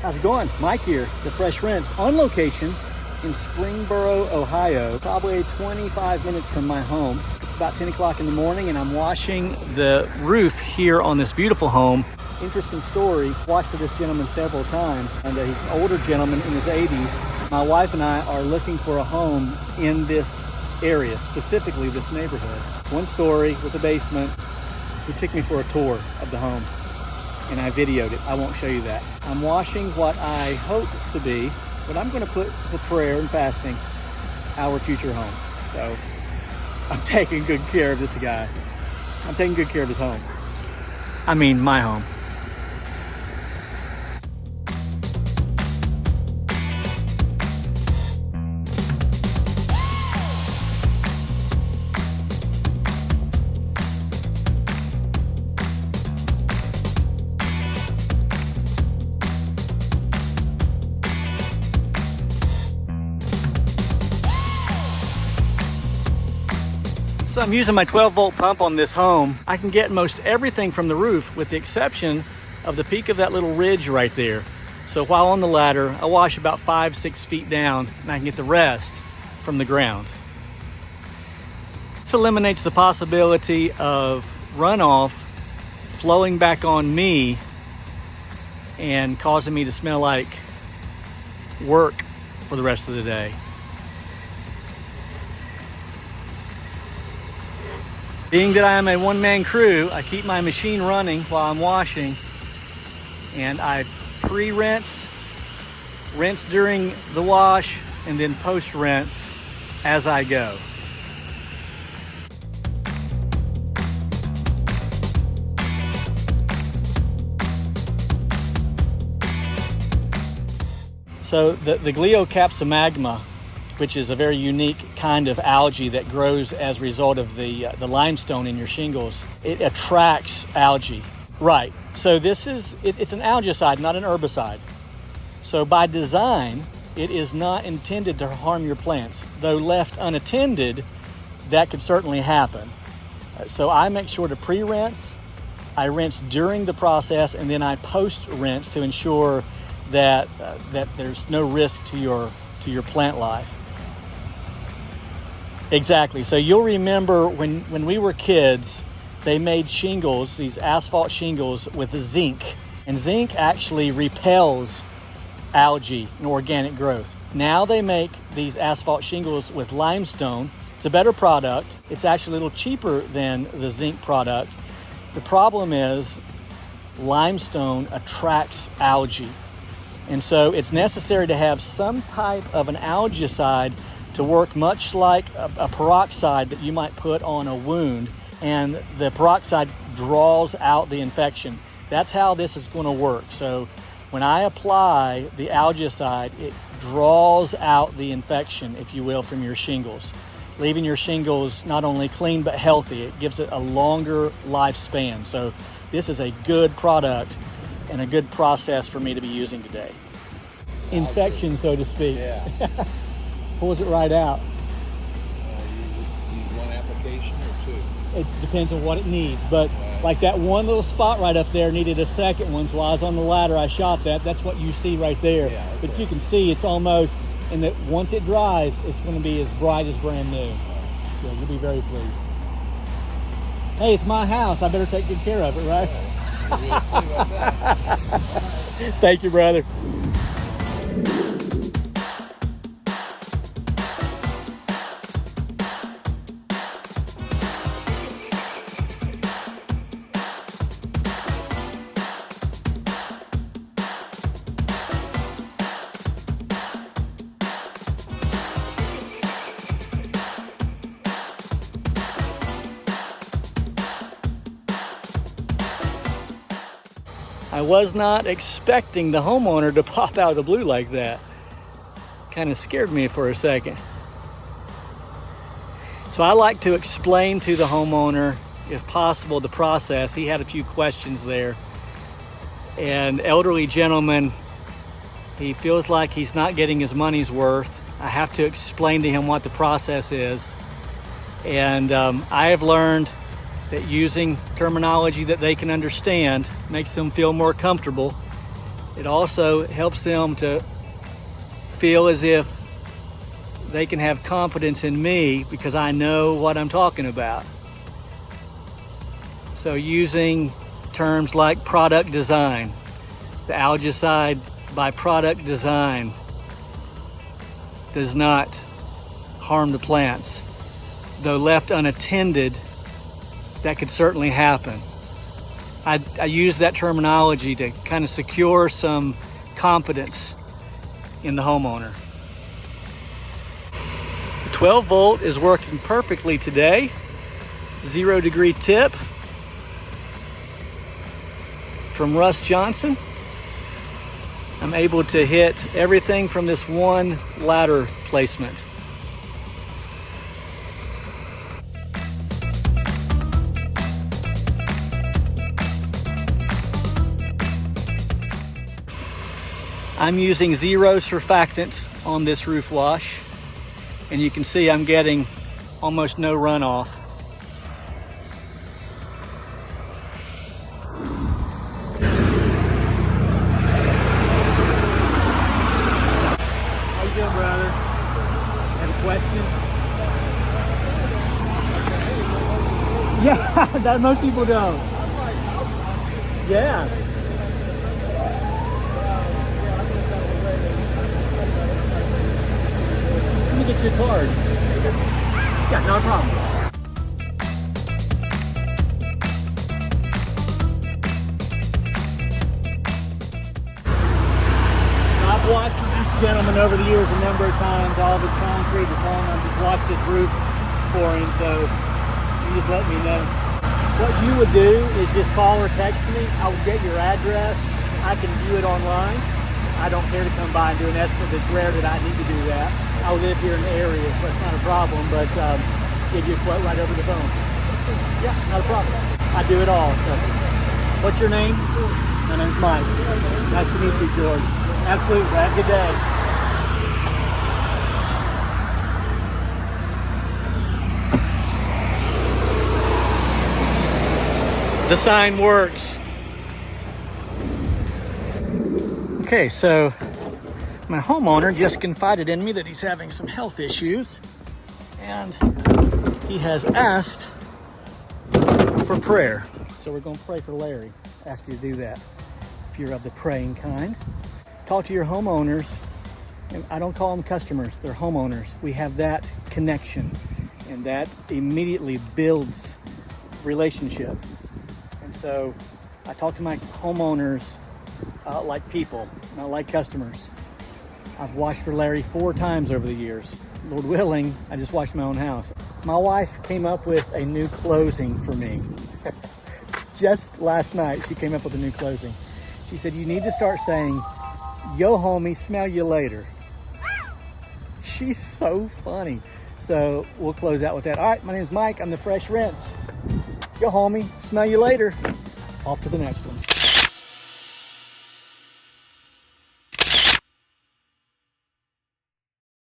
How's it going? Mike here, the Fresh Rinse, on location in Springboro, Ohio, probably 25 minutes from my home. It's about 10 o'clock in the morning and I'm washing the roof here on this beautiful home. Interesting story, watched for this gentleman several times, and he's an older gentleman in his 80s. My wife and I are looking for a home in this area, specifically this neighborhood. One story with a basement. He took me for a tour of the home and I videoed it. I won't show you that. I'm washing what I hope to be, but I'm gonna put for prayer and fasting, our future home. So I'm taking good care of this guy. I'm taking good care of his home. I mean, my home. So I'm using my 12-volt pump on this home. I can get most everything from the roof with the exception of the peak of that little ridge right there. So while on the ladder, I wash about 5-6 feet down and I can get the rest from the ground. This eliminates the possibility of runoff flowing back on me and causing me to smell like work for the rest of the day. Being that I am a one-man crew, I keep my machine running while I'm washing, and I pre-rinse, rinse during the wash, and then post-rinse as I go. So the Gliocapsomagma, which is a very unique kind of algae that grows as a result of the limestone in your shingles. It attracts algae. Right, so it's an algaecide, not an herbicide. So by design, it is not intended to harm your plants. Though left unattended, that could certainly happen. So I make sure to pre-rinse, I rinse during the process, and then I post-rinse to ensure that there's no risk to your plant life. Exactly. So you'll remember when we were kids, they made shingles, these asphalt shingles with zinc. And zinc actually repels algae and organic growth. Now they make these asphalt shingles with limestone. It's a better product. It's actually a little cheaper than the zinc product. The problem is limestone attracts algae. And so it's necessary to have some type of an algaecide to work much like a peroxide that you might put on a wound, and the peroxide draws out the infection. That's how this is going to work. So when I apply the algaecide, it draws out the infection, if you will, from your shingles, leaving your shingles not only clean but healthy. It gives it a longer lifespan. So this is a good product and a good process for me to be using today. Infection, so to speak. Yeah. Pulls it right out. You use one application or two? It depends on what it needs, but right. Like that one little spot right up there needed a second one, so while I was on the ladder, I shot that. That's what you see right there. Yeah, okay. But you can see it's almost, and that once it dries, it's going to be as bright as brand new. So you'll be very pleased. Hey, it's my house. I better take good care of it, right? Yeah, you're real too about that. Thank you, brother. I was not expecting the homeowner to pop out of the blue like that. Kind of scared me for a second. So I like to explain to the homeowner, if possible, the process. He had a few questions there. And elderly gentleman, he feels like he's not getting his money's worth. I have to explain to him what the process is. And I have learned that using terminology that they can understand makes them feel more comfortable. It also helps them to feel as if they can have confidence in me because I know what I'm talking about. So using terms like product design, the Algaecide by product design does not harm the plants. Though left unattended, that could certainly happen. I use that terminology to kind of secure some confidence in the homeowner. The 12 volt is working perfectly today. 0 degree tip from Russ Johnson. I'm able to hit everything from this one ladder placement. I'm using 0 surfactant on this roof wash, and you can see I'm getting almost no runoff. How you doing, brother? Have a question? Yeah, that most people don't. Yeah. Let me get your card. Yeah, no problem. I've watched this gentleman over the years a number of times. All of his concrete, his home. I've just watched his roof for him, so you just let me know. What you would do is just call or text me. I will get your address. I can view it online. I don't care to come by and do an estimate. It's rare that I need to do that. I live here in the area, so it's not a problem, but give you a quote right over the phone. Yeah, not a problem. I do it all. So. What's your name? My name's Mike. Nice to meet you, George. Absolutely. Have a good day. The sign works. Okay, so my homeowner just confided in me that he's having some health issues, and he has asked for prayer. So we're going to pray for Larry. Ask you to do that if you're of the praying kind. Talk to your homeowners. And I don't call them customers, they're homeowners. We have that connection, and that immediately builds relationship. And so I talk to my homeowners like people, not like customers. I've washed for Larry 4 times over the years. Lord willing, I just washed my own house. My wife came up with a new closing for me. Just last night, she came up with a new closing. She said, you need to start saying, yo homie, smell you later. She's so funny. So we'll close out with that. All right, my name's Mike. I'm the Fresh Rinse. Yo homie, smell you later. Off to the next one.